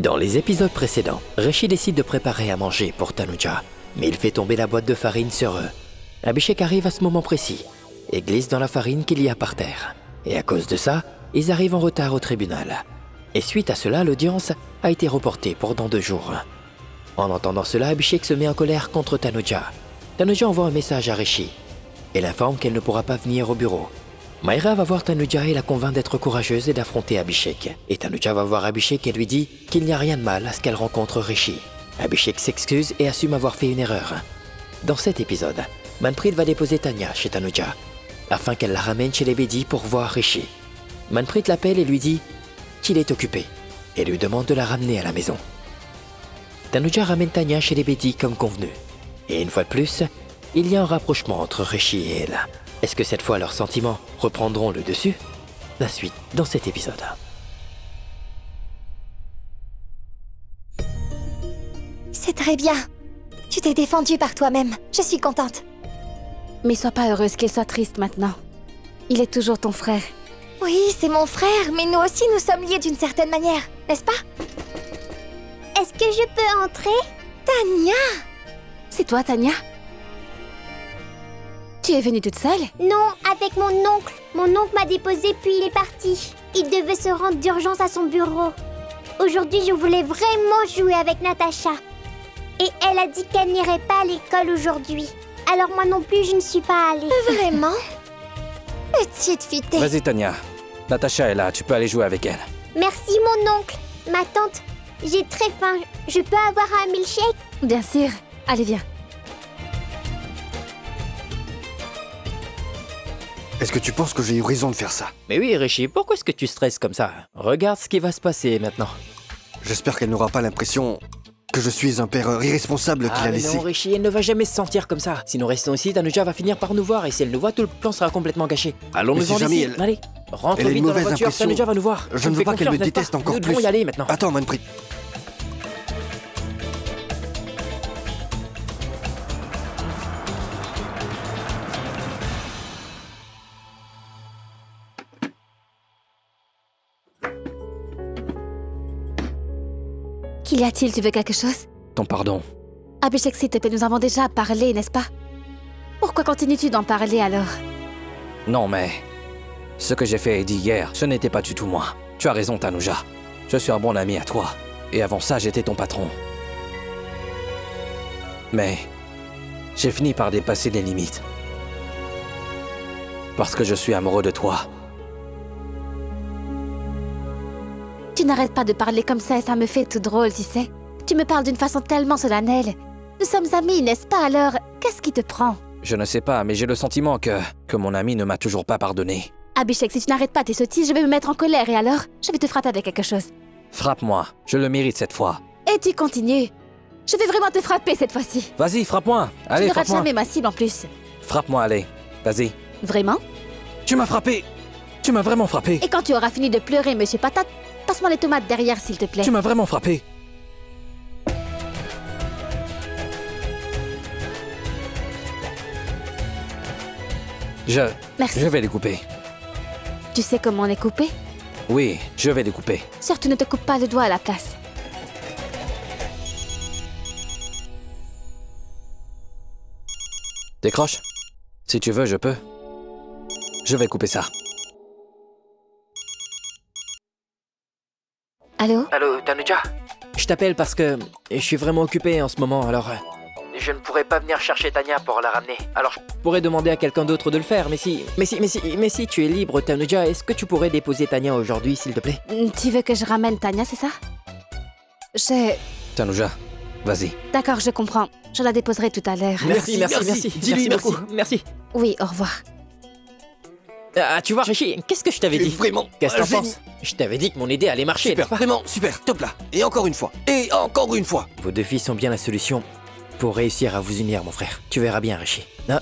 Dans les épisodes précédents, Rishi décide de préparer à manger pour Tanuja, mais il fait tomber la boîte de farine sur eux. Abhishek arrive à ce moment précis et glisse dans la farine qu'il y a par terre. Et à cause de ça, ils arrivent en retard au tribunal. Et suite à cela, l'audience a été reportée pour dans 2 jours. En entendant cela, Abhishek se met en colère contre Tanuja. Tanuja envoie un message à Rishi. Elle informe qu'elle ne pourra pas venir au bureau. Mayra va voir Tanuja et la convainc d'être courageuse et d'affronter Abhishek. Et Tanuja va voir Abhishek et lui dit qu'il n'y a rien de mal à ce qu'elle rencontre Rishi. Abhishek s'excuse et assume avoir fait une erreur. Dans cet épisode, Manpreet va déposer Tanya chez Tanuja, afin qu'elle la ramène chez les Bedi pour voir Rishi. Manpreet l'appelle et lui dit qu'il est occupé, et lui demande de la ramener à la maison. Tanuja ramène Tanya chez les Bedi comme convenu. Et une fois de plus, il y a un rapprochement entre Rishi et elle. Est-ce que cette fois leurs sentiments reprendront le dessus? La suite dans cet épisode. C'est très bien. Tu t'es défendue par toi-même. Je suis contente. Mais sois pas heureuse qu'il soit triste maintenant. Il est toujours ton frère. Oui, c'est mon frère, mais nous aussi nous sommes liés d'une certaine manière, n'est-ce pas? Est-ce que je peux entrer? Tanya! C'est toi, Tanya? Tu es venue toute seule? Non, avec mon oncle. Mon oncle m'a déposé puis il est parti. Il devait se rendre d'urgence à son bureau. Aujourd'hui, je voulais vraiment jouer avec Natacha. Et elle a dit qu'elle n'irait pas à l'école aujourd'hui. Alors moi non plus, je ne suis pas allée. Vraiment? Petite fille. Vas-y, Tanya. Natacha est là, tu peux aller jouer avec elle. Merci, mon oncle. Ma tante, j'ai très faim. Je peux avoir un milkshake? Bien sûr. Allez, viens. Est-ce que tu penses que j'ai eu raison de faire ça? Mais oui, Rishi, pourquoi est-ce que tu stresses comme ça? Regarde ce qui va se passer maintenant. J'espère qu'elle n'aura pas l'impression que je suis un père irresponsable qui l'a mais laissé. non, Rishi, elle ne va jamais se sentir comme ça. Si nous restons ici, Tanuja va finir par nous voir, et si elle nous voit, tout le plan sera complètement gâché. Allons Mais nous si en jamais ici. elle- Allez, rentre elle a une vite dans la mauvaise voiture, impression. Tanuja va nous voir. Je Tu ne me veux fais pas qu'elle me confiance, n'est-ce déteste pas? encore Nous plus. devons y aller maintenant. Attends, Manpreet. Qu'y a-t-il? Tu veux quelque chose? Ton pardon. Abhishek, s'il te plaît, nous avons déjà parlé, n'est-ce pas? Pourquoi continues-tu d'en parler alors? Non, mais... ce que j'ai fait et dit hier, ce n'était pas du tout moi. Tu as raison, Tanuja. Je suis un bon ami à toi. Et avant ça, j'étais ton patron. Mais... j'ai fini par dépasser les limites. Parce que je suis amoureux de toi. Tu n'arrêtes pas de parler comme ça et ça me fait tout drôle, tu sais. Tu me parles d'une façon tellement solennelle. Nous sommes amis, n'est-ce pas? Alors, qu'est-ce qui te prend? Je ne sais pas, mais j'ai le sentiment que mon ami ne m'a toujours pas pardonné. Abhishek, si tu n'arrêtes pas tes sottises, je vais me mettre en colère et alors, je vais te frapper avec quelque chose. Frappe-moi, je le mérite cette fois. Et tu continues. Je vais vraiment te frapper cette fois-ci. Vas-y, frappe-moi. Allez, Tu ne rates frappe-moi. jamais ma cible en plus. Frappe-moi, allez. Vas-y. Vraiment? Tu m'as frappé. Tu m'as vraiment frappé. Et quand tu auras fini de pleurer, monsieur Patate, passe-moi les tomates derrière, s'il te plaît. Tu m'as vraiment frappé. Merci. Je vais les couper. Tu sais comment on est coupé? Oui, je vais les couper. Surtout ne te coupe pas le doigt à la place. Décroche. Si tu veux, je peux. Je vais couper ça. Allô? Allô, Tanuja? Je t'appelle parce que je suis vraiment occupé en ce moment, alors... je ne pourrais pas venir chercher Tanya pour la ramener. Alors je pourrais demander à quelqu'un d'autre de le faire, mais si tu es libre, Tanuja, est-ce que tu pourrais déposer Tanya aujourd'hui, s'il te plaît? Tu veux que je ramène Tanya, c'est ça? Tanuja, vas-y. D'accord, je comprends. Je la déposerai tout à l'heure. Merci. Dis-lui Merci beaucoup. Merci. Oui, au revoir. Ah, tu vois, Rishi, qu'est-ce que je t'avais dit? Vraiment Qu'est-ce que t'en génie. penses? Je t'avais dit que mon idée allait marcher, Super, n'est-ce pas? vraiment, super, top là. Et encore une fois. Et encore une fois. Vos 2 filles sont bien la solution pour réussir à vous unir, mon frère. Tu verras bien, Rishi. Ah.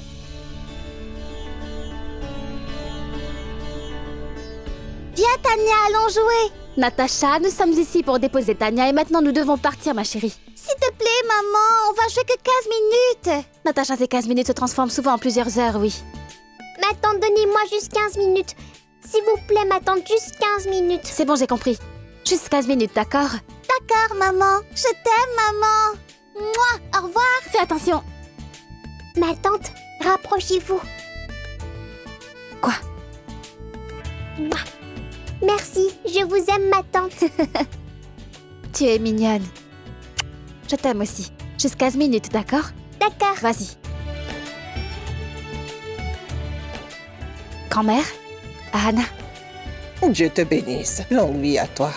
Viens, Tanya, allons jouer. Natacha, nous sommes ici pour déposer Tanya et maintenant nous devons partir, ma chérie. S'il te plaît, maman, on va jouer que 15 minutes. Natacha, ces 15 minutes se transforment souvent en plusieurs heures, oui. Ma tante, donnez-moi juste 15 minutes. S'il vous plaît, ma tante, juste 15 minutes. C'est bon, j'ai compris. Juste 15 minutes, d'accord? D'accord, maman. Je t'aime, maman. Mouah, au revoir. Fais attention. Ma tante, rapprochez-vous. Quoi? Mouah. Merci, je vous aime, ma tante. Tu es mignonne. Je t'aime aussi. Juste 15 minutes, d'accord? D'accord. Vas-y. Grand-mère? Anna? Dieu te bénisse. Longue vie à toi.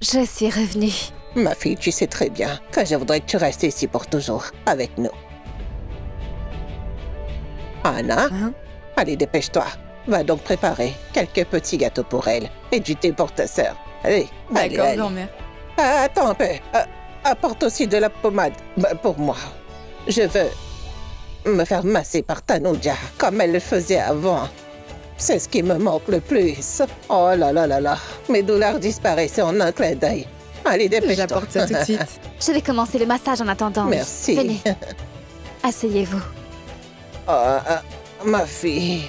Je suis revenue. Ma fille, tu sais très bien que je voudrais que tu restes ici pour toujours, avec nous. Anna, allez, dépêche-toi. Va donc préparer quelques petits gâteaux pour elle et du thé pour ta sœur. Allez, allez, D'accord, allez. grand-mère. Attends un peu. Apporte aussi de la pommade pour moi. Je veux me faire masser par Tanuja comme elle le faisait avant. C'est ce qui me manque le plus. Oh là là là là. Mes douleurs disparaissaient en un clin d'œil. Allez, dépêche-toi. J'apporte ça tout de suite. Je vais commencer le massage en attendant. Merci. Venez. Asseyez-vous. Oh, ma fille.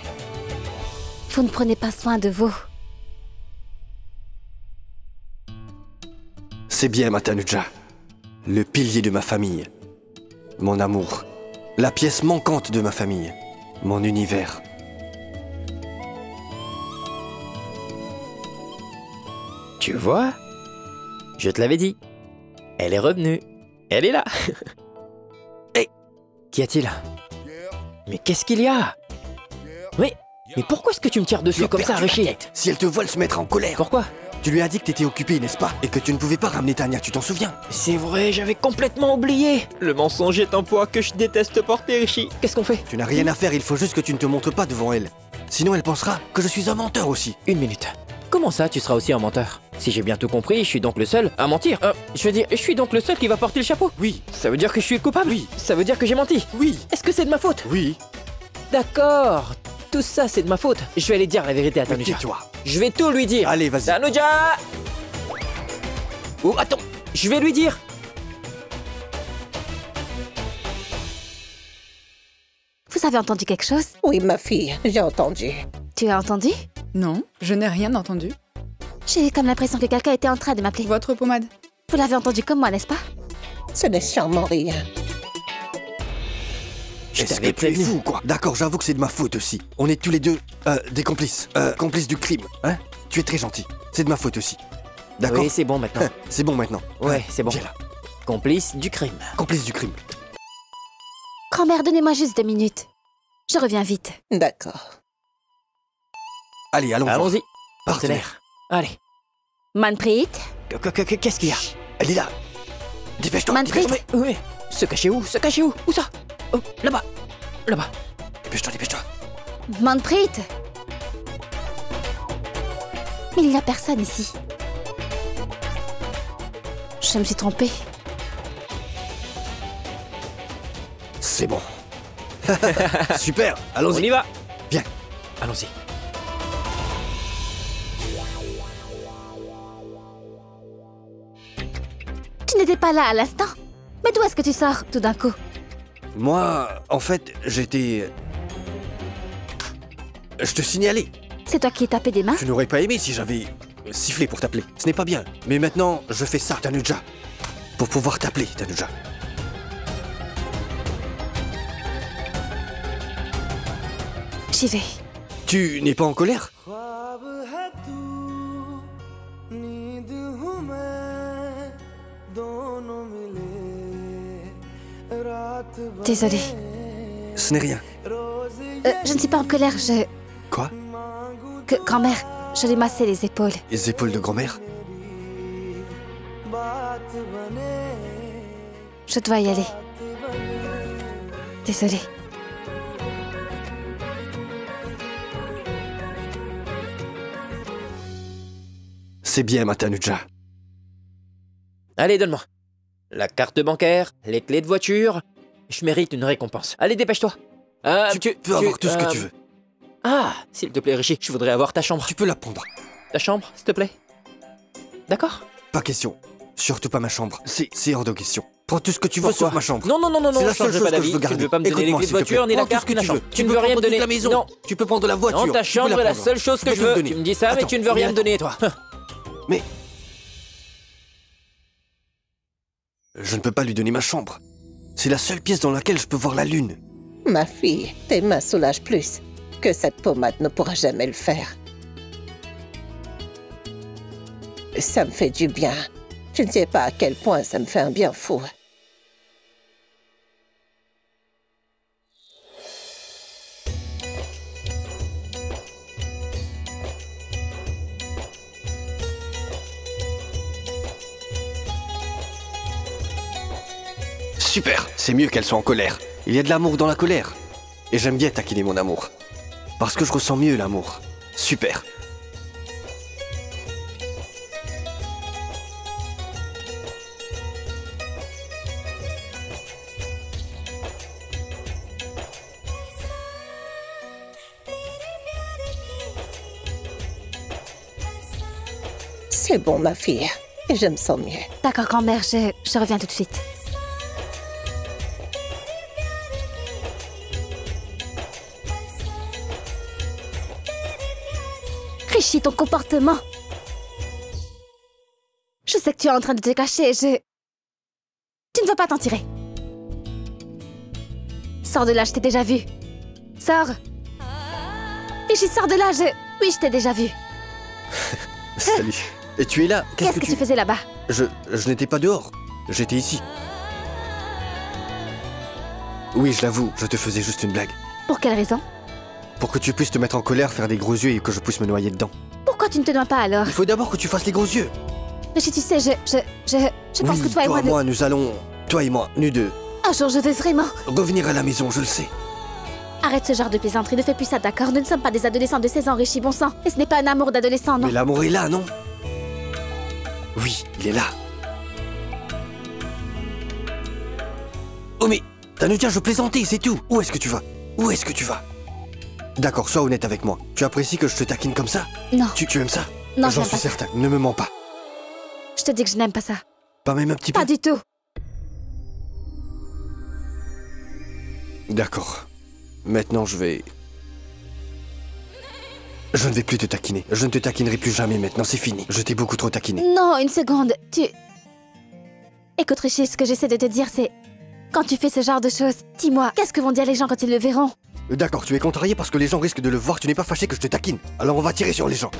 Vous ne prenez pas soin de vous. C'est bien, ma Tanuja. Le pilier de ma famille. Mon amour. La pièce manquante de ma famille. Mon univers. Tu vois? Je te l'avais dit. Elle est revenue. Elle est là. Hé! Qu'y a-t-il? Mais qu'est-ce qu'il y a? Mais pourquoi est-ce que tu me tires dessus comme ça, Rishi? Si elle te voit, elle se mettra en colère. Pourquoi? Tu lui as dit que t'étais occupé, n'est-ce pas? Et que tu ne pouvais pas ramener Tania, tu t'en souviens? C'est vrai, j'avais complètement oublié. Le mensonge est un poids que je déteste porter, Rishi. Qu'est-ce qu'on fait? Tu n'as rien à faire, il faut juste que tu ne te montres pas devant elle. Sinon, elle pensera que je suis un menteur aussi. Une minute. Comment ça, tu seras aussi un menteur? Si j'ai bien tout compris, je suis donc le seul à mentir. Je veux dire, je suis donc le seul qui va porter le chapeau? Oui. Ça veut dire que je suis coupable? Oui. Ça veut dire que j'ai menti? Oui. Est-ce que c'est de ma faute? Oui. D'accord. Tout ça, c'est de ma faute. Je vais aller dire la vérité à Tanuja. Tais-toi. Je vais tout lui dire. Allez, vas-y. Tanuja! Oh, attends. Je vais lui dire. Vous avez entendu quelque chose? Oui, ma fille, j'ai entendu. Tu as entendu? Non, je n'ai rien entendu. J'ai comme l'impression que quelqu'un était en train de m'appeler. Votre pommade. Vous l'avez entendu comme moi, n'est-ce pas? Ce n'est sûrement rien. Je Est-ce que t'avais tu es prévenu. fou, quoi? D'accord, j'avoue que c'est de ma faute aussi. On est tous les deux, des complices. Complices du crime, hein? Tu es très gentil. C'est de ma faute aussi. D'accord? Oui, c'est bon maintenant. C'est bon maintenant. Ouais, c'est bon. Viens là. Complice du crime. Complice du crime. Grand-mère, donnez-moi juste 2 minutes. Je reviens vite. D'accord. Allez, allons. Allons-y. Partenaire. Partenaire. Allez. Manpreet? Qu'est-ce qu'il y a? Elle est là. Dépêche-toi. Manpreet? Dépêche-toi. Oui. Se cacher où? Se cacher où? Où ça? Oh, là-bas. Là-bas. Dépêche-toi, dépêche-toi. Manpreet? Mais il n'y a personne ici. Je me suis trompée. C'est bon. Super. On Allons-y. y va. Viens. Allons-y. Tu n'étais pas là à l'instant? Mais d'où est-ce que tu sors tout d'un coup? Moi, en fait, j'étais... Je te signalais. C'est toi qui as tapé des mains? Tu n'aurais pas aimé si j'avais sifflé pour t'appeler. Ce n'est pas bien. Mais maintenant, je fais ça, Tanuja. Pour pouvoir t'appeler, Tanuja. J'y vais. Tu n'es pas en colère? Désolée. Ce n'est rien. Je ne suis pas en colère, Quoi? Grand-mère, je l'ai massé les épaules. Les épaules de grand-mère? Je dois y aller. Désolée. C'est bien, ma Tanuja. Allez, donne-moi. La carte bancaire, les clés de voiture. Je mérite une récompense. Allez, dépêche-toi. Tu peux avoir tout ce que tu veux. Ah, s'il te plaît, Rishi, je voudrais avoir ta chambre. Tu peux la prendre. Ta chambre, s'il te plaît. D'accord? Pas question. Surtout pas ma chambre. C'est hors de question. Prends tout ce que tu veux Pourquoi? sauf ma chambre. Non, C'est la je seule changerai chose pas que je d'avis. veux Tu garder. ne veux pas me donner les Écoute-moi, clés de s'il te voiture, plaît. ni la Prends tout carte, ce que ni la tu chambre. veux. Tu Tu ne peux veux rien me prendre toute donner. la maison. Non. Tu peux prendre la voiture. Non, ta Tu peux chambre la est la prendre. seule chose Tu que peux je tout me veux. donner. Tu me dis ça, mais Attends, tu ne veux rien me attends. donner, toi. Mais... Je ne peux pas lui donner ma chambre. C'est la seule pièce dans laquelle je peux voir la lune. Ma fille, tes mains soulagent plus que cette pommade ne pourra jamais le faire. Ça me fait du bien. Tu ne sais pas à quel point ça me fait un bien fou. Super, c'est mieux qu'elle soit en colère. Il y a de l'amour dans la colère. Et j'aime bien taquiner mon amour. Parce que je ressens mieux l'amour. Super. C'est bon, ma fille. Et je me sens mieux. D'accord, grand-mère, je reviens tout de suite. Rishi, ton comportement. Je sais que tu es en train de te cacher, Tu ne veux pas t'en tirer. Sors de là, je t'ai déjà vu. Sors. Rishi, sors de là, Oui, je t'ai déjà vu. Salut. Et tu es là? Qu'est-ce que tu faisais là-bas? Je n'étais pas dehors. J'étais ici. Oui, je l'avoue, je te faisais juste une blague. Pour quelle raison? Pour que tu puisses te mettre en colère, faire des gros yeux et que je puisse me noyer dedans. Pourquoi tu ne te noies pas alors? Il faut d'abord que tu fasses les gros yeux. Rishi, tu sais, je pense que toi et moi... nous allons, toi et moi, nous deux, Un jour, je vais vraiment... revenir à la maison, je le sais. Arrête ce genre de plaisanterie, ne fais plus ça, d'accord? Nous ne sommes pas des adolescents de 16 ans, Rishi, bon sang. Et ce n'est pas un amour d'adolescent, non? Mais l'amour est là, non? Oui, il est là. Oh mais, Tanuja, je plaisantais, c'est tout. Où est-ce que tu vas? Où est-ce que tu vas? D'accord, sois honnête avec moi. Tu apprécies que je te taquine comme ça? Non. Tu aimes ça? Non, j'en suis certain. Ne me mens pas. Je te dis que je n'aime pas ça. Pas même un petit peu? Pas du tout. D'accord. Maintenant, je ne vais plus te taquiner. Je ne te taquinerai plus jamais maintenant, c'est fini. Je t'ai beaucoup trop taquiné. Non, une seconde. Écoute, Rishi, ce que j'essaie de te dire, c'est... Quand tu fais ce genre de choses, dis-moi, qu'est-ce que vont dire les gens quand ils le verront? D'accord, tu es contrarié parce que les gens risquent de le voir. Tu n'es pas fâché que je te taquine. Alors on va tirer sur les gens.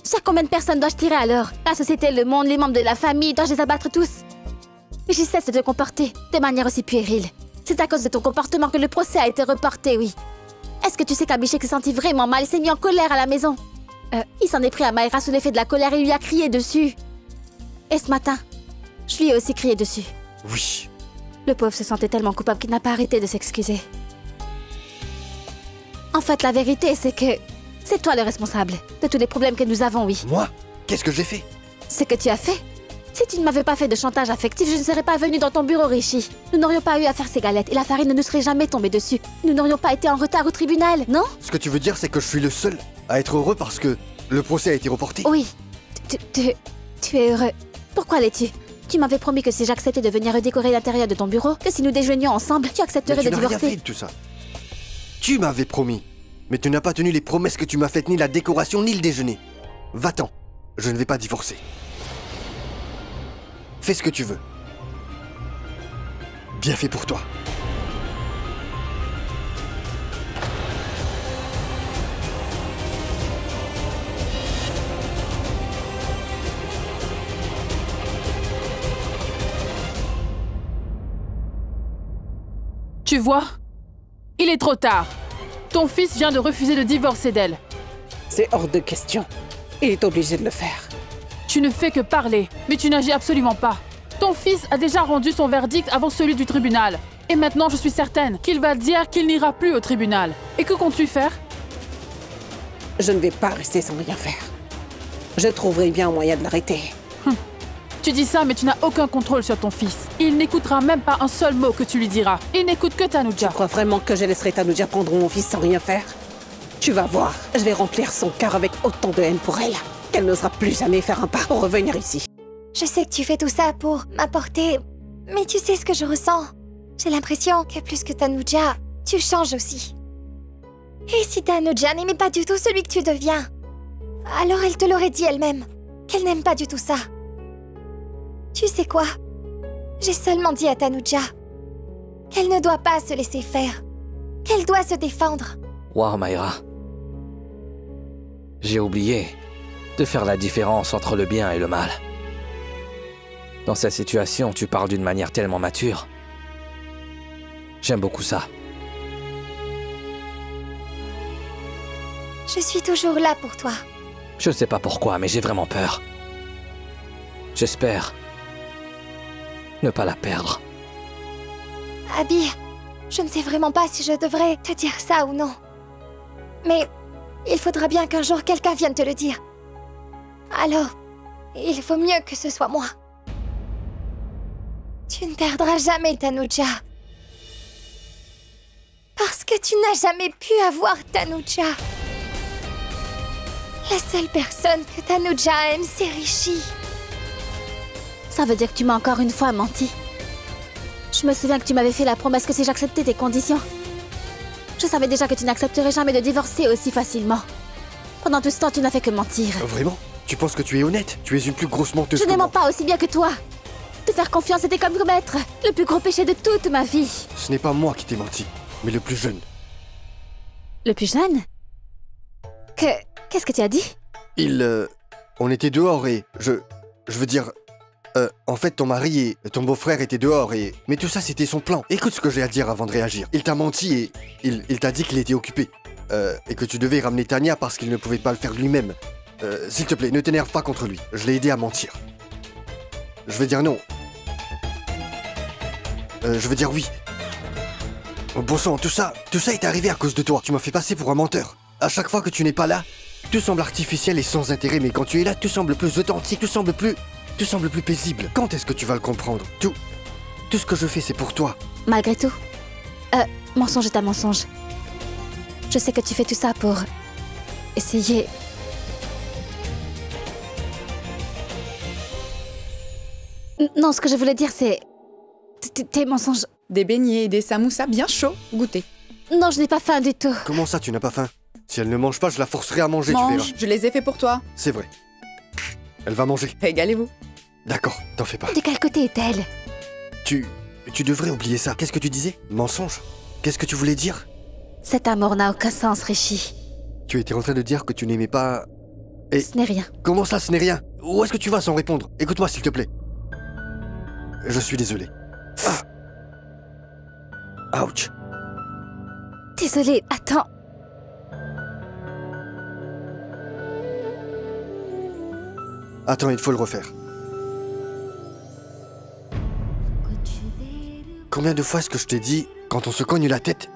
Sur combien de personnes dois-je tirer alors? La société, le monde, les membres de la famille, dois-je les abattre tous? Rishi, cesse de te comporter de manière aussi puérile. C'est à cause de ton comportement que le procès a été reporté, oui. Est-ce que tu sais qu'Abhishek s'est senti vraiment mal et s'est mis en colère à la maison? Il s'en est pris à Maïra sous l'effet de la colère et lui a crié dessus. Et ce matin, je lui ai aussi crié dessus. Oui. Le pauvre se sentait tellement coupable qu'il n'a pas arrêté de s'excuser. En fait, la vérité, c'est que c'est toi le responsable de tous les problèmes que nous avons, oui. Moi? Qu'est-ce que j'ai fait? Ce que tu as fait? Si tu ne m'avais pas fait de chantage affectif, je ne serais pas venue dans ton bureau, Rishi. Nous n'aurions pas eu à faire ces galettes et la farine ne nous serait jamais tombée dessus. Nous n'aurions pas été en retard au tribunal, non? Ce que tu veux dire, c'est que je suis le seul à être heureux parce que le procès a été reporté? Oui. Tu es heureux. Pourquoi l'es-tu? Tu m'avais promis que si j'acceptais de venir redécorer l'intérieur de ton bureau, que si nous déjeunions ensemble, tu accepterais de divorcer. Mais tu n'as rien fait de tout ça. Tu m'avais promis. Mais tu n'as pas tenu les promesses que tu m'as faites, ni la décoration, ni le déjeuner. Va-t'en. Je ne vais pas divorcer. Fais ce que tu veux. Bien fait pour toi. Tu vois? Il est trop tard. Ton fils vient de refuser de divorcer d'elle. C'est hors de question. Il est obligé de le faire. Tu ne fais que parler, mais tu n'agis absolument pas. Ton fils a déjà rendu son verdict avant celui du tribunal. Et maintenant, je suis certaine qu'il va dire qu'il n'ira plus au tribunal. Et que comptes-tu faire? Je ne vais pas rester sans rien faire. Je trouverai bien un moyen de l'arrêter. Tu dis ça, mais tu n'as aucun contrôle sur ton fils. Il n'écoutera même pas un seul mot que tu lui diras. Il n'écoute que Tanuja. Tu crois vraiment que je laisserai Tanuja prendre mon fils sans rien faire? Tu vas voir, je vais remplir son cœur avec autant de haine pour elle qu'elle n'osera plus jamais faire un pas pour revenir ici. Je sais que tu fais tout ça pour m'apporter... Mais tu sais ce que je ressens? J'ai l'impression que plus que Tanuja, tu changes aussi. Et si Tanuja n'aimait pas du tout celui que tu deviens? Alors elle te l'aurait dit elle-même. qu'elle n'aime pas du tout ça. Tu sais quoi? J'ai seulement dit à Tanuja qu'elle ne doit pas se laisser faire, qu'elle doit se défendre. Wow, Mayra. J'ai oublié de faire la différence entre le bien et le mal. Dans cette situation, tu parles d'une manière tellement mature. J'aime beaucoup ça. Je suis toujours là pour toi. Je ne sais pas pourquoi, mais j'ai vraiment peur. J'espère ne pas la perdre. Abby, je ne sais vraiment pas si je devrais te dire ça ou non. Mais il faudra bien qu'un jour quelqu'un vienne te le dire. Alors, il vaut mieux que ce soit moi. Tu ne perdras jamais Tanuja. Parce que tu n'as jamais pu avoir Tanuja. La seule personne que Tanuja aime, c'est Rishi. Ça veut dire que tu m'as encore une fois menti. Je me souviens que tu m'avais fait la promesse que si j'acceptais tes conditions, je savais déjà que tu n'accepterais jamais de divorcer aussi facilement. Pendant tout ce temps, tu n'as fait que mentir. Vraiment? Tu penses que tu es honnête? Tu es une plus grosse menteuse Je que ne moi. mens pas aussi bien que toi. Te faire confiance était comme commettre le plus gros péché de toute ma vie. Ce n'est pas moi qui t'ai menti, mais le plus jeune. Le plus jeune? Qu'est-ce que tu as dit? On était dehors et je veux dire... en fait, ton mari et ton beau-frère étaient dehors et... Mais tout ça, c'était son plan. Écoute ce que j'ai à dire avant de réagir. Il t'a menti et... Il t'a dit qu'il était occupé. Et que tu devais ramener Tania parce qu'il ne pouvait pas le faire lui-même. S'il te plaît, ne t'énerve pas contre lui. Je l'ai aidé à mentir. Je vais dire non. Je veux dire oui. Oh, bon sang, tout ça est arrivé à cause de toi. Tu m'as fait passer pour un menteur. À chaque fois que tu n'es pas là, tout semble artificiel et sans intérêt, mais quand tu es là, tout semble plus authentique, tout semble plus paisible. Quand est-ce que tu vas le comprendre? Tout ce que je fais, c'est pour toi. Malgré tout, mensonge est un mensonge. Je sais que tu fais tout ça pour essayer... Non, ce que je voulais dire, c'est... Tes mensonges... Des beignets et des samoussas bien chauds. Goûtez. Non, je n'ai pas faim du tout. Comment ça, tu n'as pas faim? Si elle ne mange pas, je la forcerai à manger, tu verras. Mange, je les ai faits pour toi. C'est vrai. Elle va manger. Régalez-vous. D'accord, t'en fais pas. De quel côté est-elle? Tu devrais oublier ça. Qu'est-ce que tu disais? Mensonge? Qu'est-ce que tu voulais dire? Cet amour n'a aucun sens, Rishi. Tu étais en train de dire que tu n'aimais pas... Et... Ce n'est rien. Comment ça, ce n'est rien? Où est-ce que tu vas sans répondre? Écoute-moi, s'il te plaît. Je suis désolé. Ah. Ouch. Désolée, attends. Attends, il faut le refaire. Combien de fois est-ce que je t'ai dit, quand on se cogne la tête,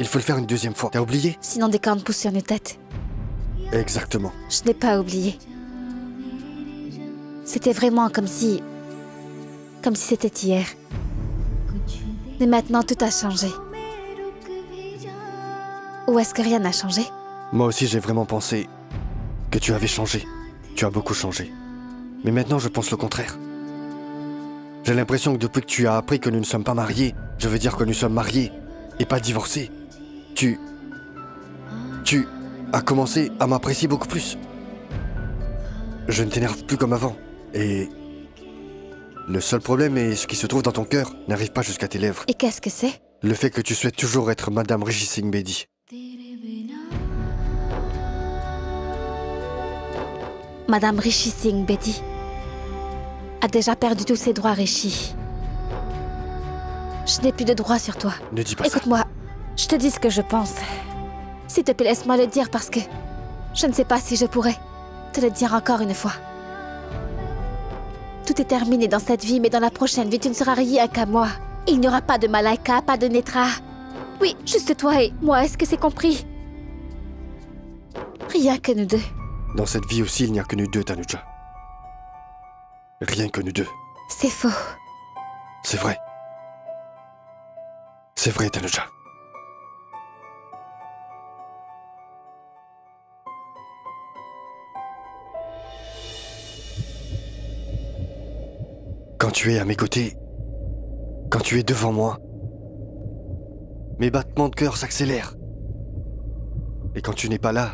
il faut le faire une deuxième fois? T'as oublié? Sinon des cornes poussent sur nos têtes. Exactement. Je n'ai pas oublié. C'était vraiment comme si c'était hier. Mais maintenant, tout a changé. Ou est-ce que rien n'a changé? Moi aussi, j'ai vraiment pensé que tu avais changé. Tu as beaucoup changé. Mais maintenant, je pense le contraire. J'ai l'impression que depuis que tu as appris que nous ne sommes pas mariés, je veux dire que nous sommes mariés et pas divorcés, tu as commencé à m'apprécier beaucoup plus. Je ne t'énerve plus comme avant. Et le seul problème est ce qui se trouve dans ton cœur n'arrive pas jusqu'à tes lèvres. Et qu'est-ce que c'est? Le fait que tu souhaites toujours être Madame Rishi Singh Bedi. Madame Rishi Singh Bedi a déjà perdu tous ses droits, Rishi. Je n'ai plus de droits sur toi. Ne dis pas ça. Écoute-moi, je te dis ce que je pense. S'il te plaît, laisse-moi le dire parce que je ne sais pas si je pourrais te le dire encore une fois. Tout est terminé dans cette vie, mais dans la prochaine vie, tu ne seras rien qu'à moi. Il n'y aura pas de Malaika, pas de Netra. Oui, juste toi et moi, est-ce que c'est compris? Rien que nous deux. Dans cette vie aussi, il n'y a que nous deux, Tanuja. Rien que nous deux. C'est faux. C'est vrai. C'est vrai, Tanuja. Quand tu es à mes côtés, quand tu es devant moi, mes battements de cœur s'accélèrent. Et quand tu n'es pas là,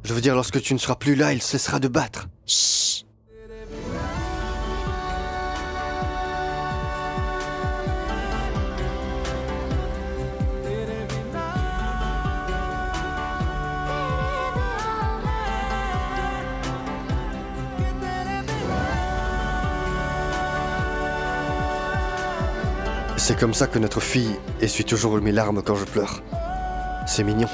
Je veux dire, lorsque tu ne seras plus là, il cessera de battre. Chut. C'est comme ça que notre fille essuie toujours mes larmes quand je pleure. C'est mignon.